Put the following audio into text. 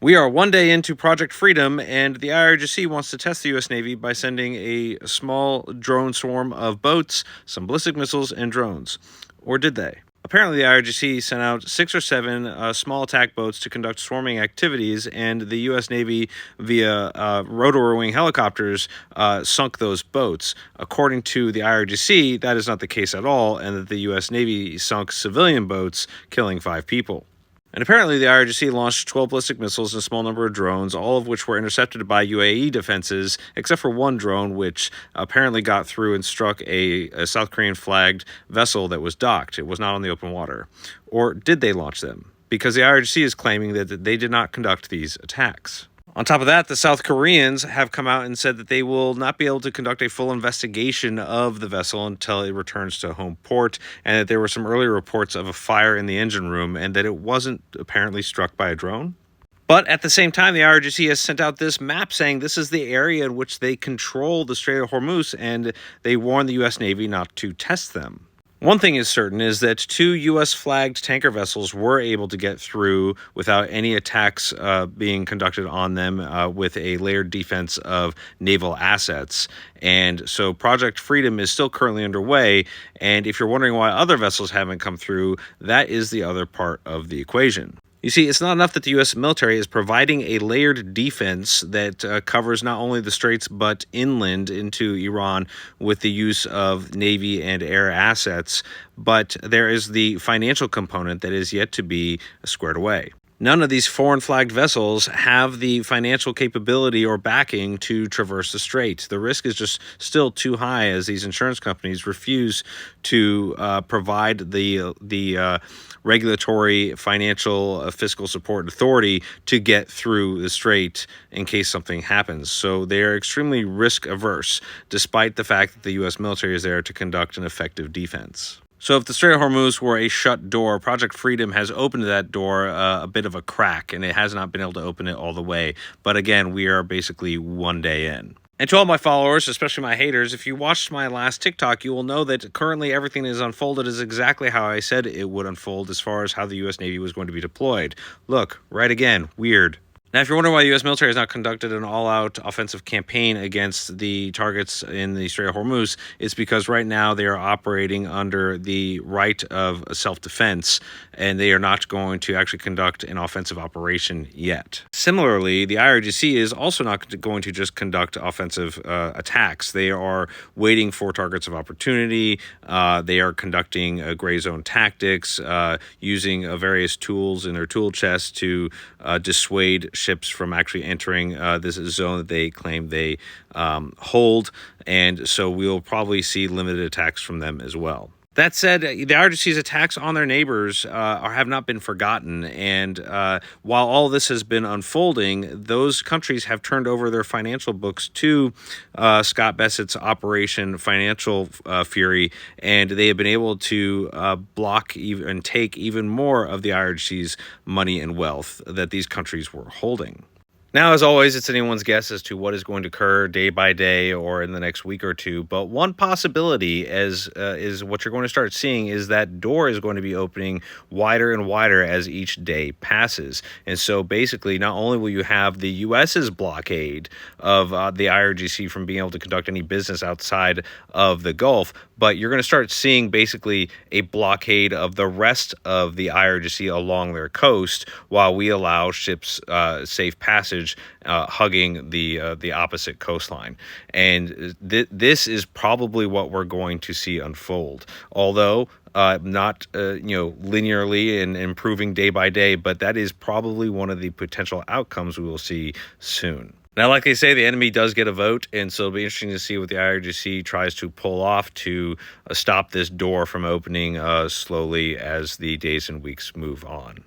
We are one day into Project Freedom, and the IRGC wants to test the U.S. Navy by sending a small drone swarm of boats, some ballistic missiles, and drones. Or did they? Apparently, the IRGC sent out 6 or 7 small attack boats to conduct swarming activities, and the U.S. Navy, via rotor wing helicopters, sunk those boats. According to the IRGC, that is not the case at all, and that the U.S. Navy sunk civilian boats, killing 5 people. And apparently, the IRGC launched 12 ballistic missiles and a small number of drones, all of which were intercepted by UAE defenses, except for one drone, which apparently got through and struck a South Korean flagged vessel that was docked. It was not on the open water. Or did they launch them? Because the IRGC is claiming that they did not conduct these attacks. On top of that, the South Koreans have come out and said that they will not be able to conduct a full investigation of the vessel until it returns to home port, and that there were some earlier reports of a fire in the engine room and that it wasn't apparently struck by a drone. But at the same time, the IRGC has sent out this map saying this is the area in which they control the Strait of Hormuz, and they warn the U.S. Navy not to test them. One thing is certain is that 2 U.S.-flagged tanker vessels were able to get through without any attacks being conducted on them with a layered defense of naval assets. And so Project Freedom is still currently underway. And if you're wondering why other vessels haven't come through, that is the other part of the equation. You see, it's not enough that the U.S. military is providing a layered defense that covers not only the straits but inland into Iran with the use of Navy and air assets, but there is the financial component that is yet to be squared away. None of these foreign-flagged vessels have the financial capability or backing to traverse the strait. The risk is just still too high as these insurance companies refuse to provide the regulatory, financial, fiscal support authority to get through the strait in case something happens. So they are extremely risk-averse, despite the fact that the U.S. military is there to conduct an effective defense. So if the Strait of Hormuz were a shut door, Project Freedom has opened that door a bit of a crack, and it has not been able to open it all the way. But again, we are basically one day in. And to all my followers, especially my haters, if you watched my last TikTok, you will know that currently everything is unfolded is exactly how I said it would unfold as far as how the U.S. Navy was going to be deployed. Look, right again, weird. Now, if you're wondering why the U.S. military has not conducted an all-out offensive campaign against the targets in the Strait of Hormuz, it's because right now they are operating under the right of self-defense, and they are not going to actually conduct an offensive operation yet. Similarly, the IRGC is also not going to just conduct offensive attacks. They are waiting for targets of opportunity. They are conducting gray zone tactics, using various tools in their tool chest to dissuade ships from actually entering this zone that they claim they hold, and so we'll probably see limited attacks from them as well. That said, the IRGC's attacks on their neighbors have not been forgotten, and while all this has been unfolding, those countries have turned over their financial books to Scott Bessett's Operation Financial Fury, and they have been able to block and take even more of the IRGC's money and wealth that these countries were holding. Now, as always, it's anyone's guess as to what is going to occur day by day or in the next week or two. But one possibility is what you're going to start seeing is that door is going to be opening wider and wider as each day passes. And so basically, not only will you have the U.S.'s blockade of the IRGC from being able to conduct any business outside of the Gulf, but you're going to start seeing basically a blockade of the rest of the IRGC along their coast while we allow ships safe passage hugging the opposite coastline. And this is probably what we're going to see unfold. Although not linearly and improving day by day, but that is probably one of the potential outcomes we will see soon. Now, like they say, the enemy does get a vote, and so it'll be interesting to see what the IRGC tries to pull off to stop this door from opening slowly as the days and weeks move on.